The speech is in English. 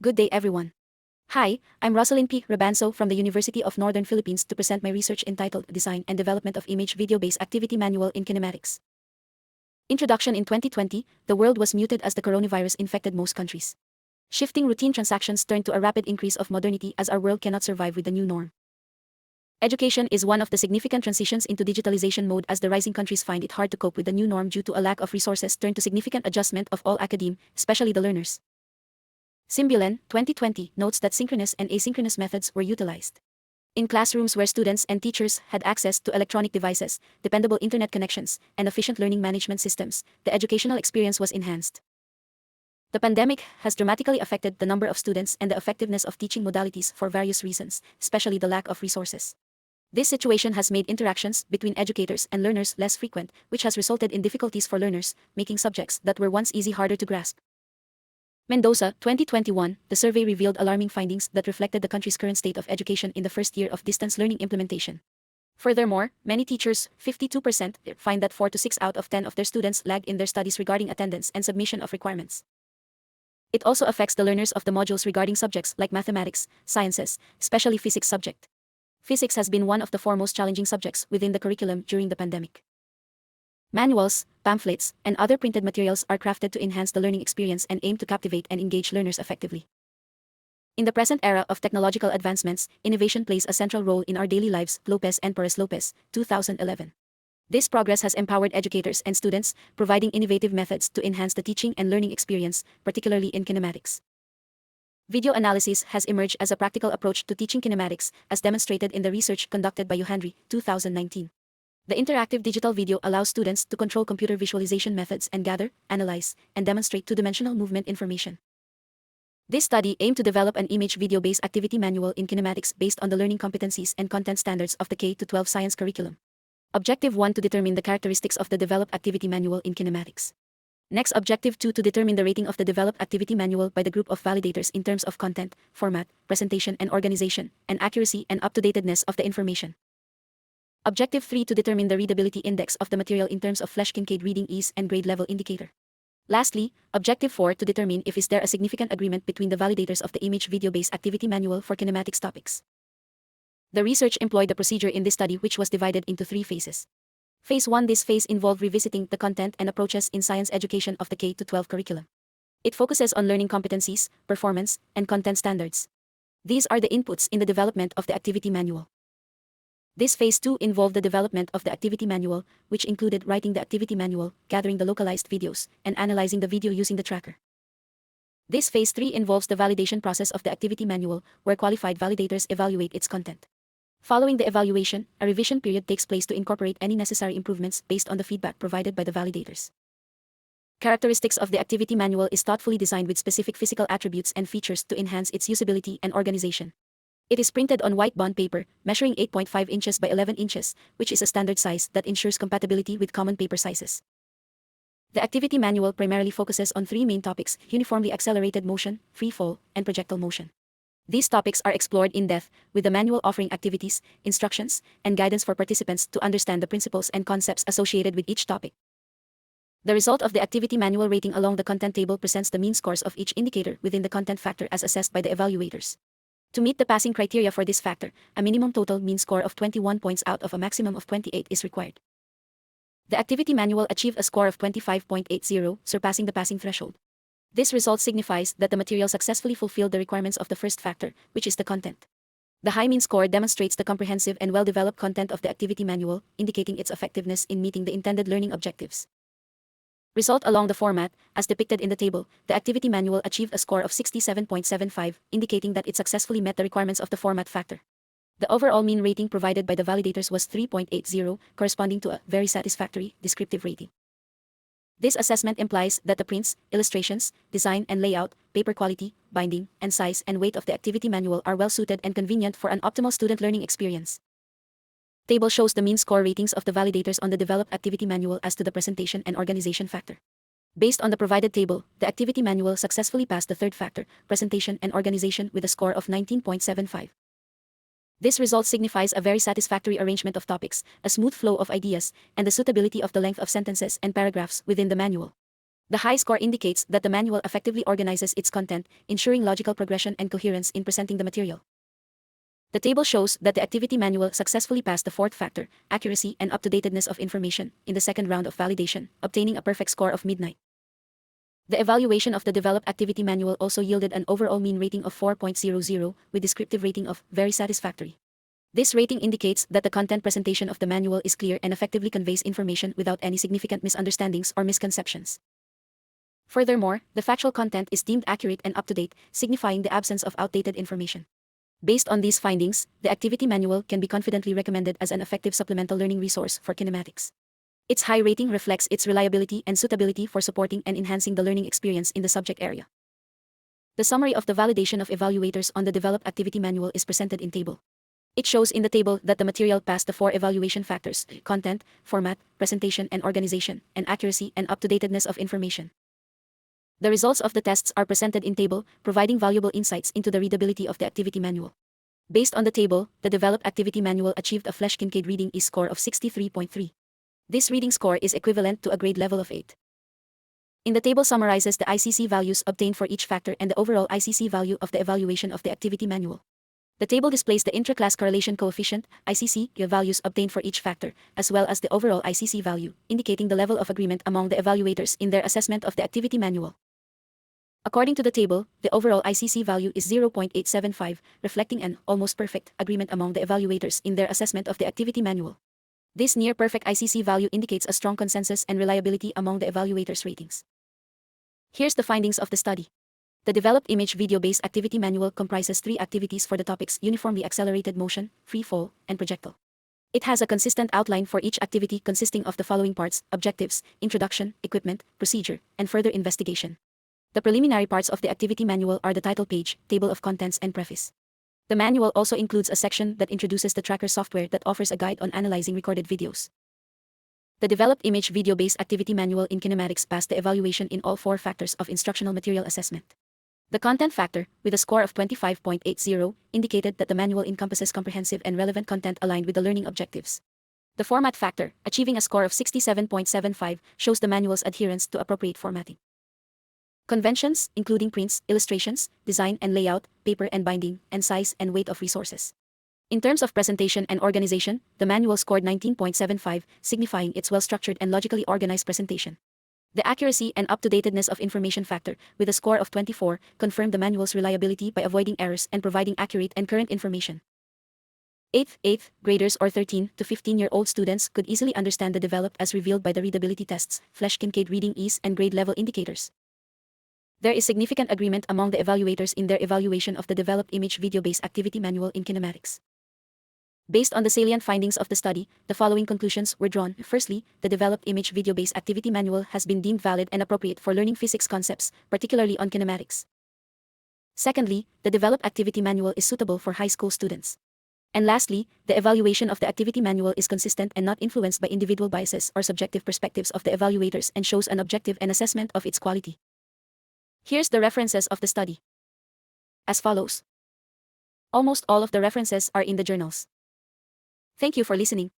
Good day everyone. Hi, I'm Roselyn P. Rabanzo from the University of Northern Philippines to present my research entitled Design and Development of Image Video-Based Activity Manual in Kinematics. Introduction. In 2020, the world was muted as the coronavirus infected most countries. Shifting routine transactions turned to a rapid increase of modernity as our world cannot survive with the new norm. Education is one of the significant transitions into digitalization mode as the rising countries find it hard to cope with the new norm due to a lack of resources turned to significant adjustment of all academe, especially the learners. Symbulen, 2020, notes that synchronous and asynchronous methods were utilized. In classrooms where students and teachers had access to electronic devices, dependable internet connections, and efficient learning management systems, the educational experience was enhanced. The pandemic has dramatically affected the number of students and the effectiveness of teaching modalities for various reasons, especially the lack of resources. This situation has made interactions between educators and learners less frequent, which has resulted in difficulties for learners, making subjects that were once easy harder to grasp. Mendoza, 2021, the survey revealed alarming findings that reflected the country's current state of education in the first year of distance learning implementation. Furthermore, many teachers, 52%, find that 4 to 6 out of 10 of their students lagged in their studies regarding attendance and submission of requirements. It also affects the learners of the modules regarding subjects like mathematics, sciences, especially physics subject. Physics has been one of the foremost challenging subjects within the curriculum during the pandemic. Manuals, pamphlets, and other printed materials are crafted to enhance the learning experience and aim to captivate and engage learners effectively. In the present era of technological advancements, innovation plays a central role in our daily lives. Lopez and Perez Lopez, 2011. This progress has empowered educators and students, providing innovative methods to enhance the teaching and learning experience, particularly in kinematics. Video analysis has emerged as a practical approach to teaching kinematics, as demonstrated in the research conducted by Henry, 2019. The interactive digital video allows students to control computer visualization methods and gather, analyze, and demonstrate two-dimensional movement information. This study aimed to develop an image video-based activity manual in kinematics based on the learning competencies and content standards of the K-12 science curriculum. Objective 1, to determine the characteristics of the developed activity manual in kinematics. Next, Objective 2, to determine the rating of the developed activity manual by the group of validators in terms of content, format, presentation and organization, and accuracy and up-to-datedness of the information. Objective 3, to determine the readability index of the material in terms of Flesch-Kincaid reading ease and grade level indicator. Lastly, Objective 4, to determine if is there a significant agreement between the validators of the image video-based activity manual for kinematics topics. The research employed the procedure in this study, which was divided into 3 phases. Phase 1. This phase involved revisiting the content and approaches in science education of the K-12 curriculum. It focuses on learning competencies, performance, and content standards. These are the inputs in the development of the activity manual. This phase 2 involved the development of the activity manual, which included writing the activity manual, gathering the localized videos, and analyzing the video using the tracker. This phase 3 involves the validation process of the activity manual, where qualified validators evaluate its content. Following the evaluation, a revision period takes place to incorporate any necessary improvements based on the feedback provided by the validators. Characteristics of the activity manual is thoughtfully designed with specific physical attributes and features to enhance its usability and organization. It is printed on white bond paper, measuring 8.5 inches by 11 inches, which is a standard size that ensures compatibility with common paper sizes. The activity manual primarily focuses on 3 main topics: uniformly accelerated motion, free fall, and projectile motion. These topics are explored in depth, with the manual offering activities, instructions, and guidance for participants to understand the principles and concepts associated with each topic. The result of the activity manual rating along the content table presents the mean scores of each indicator within the content factor as assessed by the evaluators. To meet the passing criteria for this factor, a minimum total mean score of 21 points out of a maximum of 28 is required. The activity manual achieved a score of 25.80, surpassing the passing threshold. This result signifies that the material successfully fulfilled the requirements of the first factor, which is the content. The high mean score demonstrates the comprehensive and well-developed content of the activity manual, indicating its effectiveness in meeting the intended learning objectives. Result along the format, as depicted in the table, the activity manual achieved a score of 67.75, indicating that it successfully met the requirements of the format factor. The overall mean rating provided by the validators was 3.80, corresponding to a very satisfactory descriptive rating. This assessment implies that the prints, illustrations, design and layout, paper quality, binding, and size and weight of the activity manual are well suited and convenient for an optimal student learning experience. Table shows the mean score ratings of the validators on the developed activity manual as to the presentation and organization factor. Based on the provided table, the activity manual successfully passed the third factor, presentation and organization, with a score of 19.75. This result signifies a very satisfactory arrangement of topics, a smooth flow of ideas, and the suitability of the length of sentences and paragraphs within the manual. The high score indicates that the manual effectively organizes its content, ensuring logical progression and coherence in presenting the material. The table shows that the activity manual successfully passed the fourth factor, accuracy and up-to-datedness of information, in the second round of validation, obtaining a perfect score of midnight. The evaluation of the developed activity manual also yielded an overall mean rating of 4.00, with descriptive rating of very satisfactory. This rating indicates that the content presentation of the manual is clear and effectively conveys information without any significant misunderstandings or misconceptions. Furthermore, the factual content is deemed accurate and up-to-date, signifying the absence of outdated information. Based on these findings, the activity manual can be confidently recommended as an effective supplemental learning resource for kinematics. Its high rating reflects its reliability and suitability for supporting and enhancing the learning experience in the subject area. The summary of the validation of evaluators on the developed activity manual is presented in table. It shows in the table that the material passed the 4 evaluation factors: content, format, presentation and organization, and accuracy and up-to-datedness of information. The results of the tests are presented in table, providing valuable insights into the readability of the activity manual. Based on the table, the developed activity manual achieved a Flesch-Kincaid reading E score of 63.3. This reading score is equivalent to a grade level of 8. In the table summarizes the ICC values obtained for each factor and the overall ICC value of the evaluation of the activity manual. The table displays the intra-class correlation coefficient, ICC, values obtained for each factor, as well as the overall ICC value, indicating the level of agreement among the evaluators in their assessment of the activity manual. According to the table, the overall ICC value is 0.875, reflecting an almost perfect agreement among the evaluators in their assessment of the activity manual. This near-perfect ICC value indicates a strong consensus and reliability among the evaluators' ratings. Here's the findings of the study. The developed image video-based activity manual comprises 3 activities for the topics uniformly accelerated motion, free fall, and projectile. It has a consistent outline for each activity consisting of the following parts: objectives, introduction, equipment, procedure, and further investigation. The preliminary parts of the activity manual are the title page, table of contents, and preface. The manual also includes a section that introduces the tracker software that offers a guide on analyzing recorded videos. The developed image video-based activity manual in kinematics passed the evaluation in all 4 factors of instructional material assessment. The content factor, with a score of 25.80, indicated that the manual encompasses comprehensive and relevant content aligned with the learning objectives. The format factor, achieving a score of 67.75, shows the manual's adherence to appropriate formatting. Conventions, including prints, illustrations, design and layout, paper and binding, and size and weight of resources. In terms of presentation and organization, the manual scored 19.75, signifying its well-structured and logically organized presentation. The accuracy and up-to-datedness of information factor, with a score of 24, confirmed the manual's reliability by avoiding errors and providing accurate and current information. 8th graders or 13 to 15-year-old students could easily understand the developed as revealed by the readability tests, Flesch-Kincaid reading ease and grade level indicators. There is significant agreement among the evaluators in their evaluation of the developed image video-based activity manual in kinematics. Based on the salient findings of the study, the following conclusions were drawn. Firstly, the developed image video-based activity manual has been deemed valid and appropriate for learning physics concepts, particularly on kinematics. Secondly, the developed activity manual is suitable for high school students. And lastly, the evaluation of the activity manual is consistent and not influenced by individual biases or subjective perspectives of the evaluators and shows an objective and assessment of its quality. Here's the references of the study. As follows. Almost all of the references are in the journals. Thank you for listening.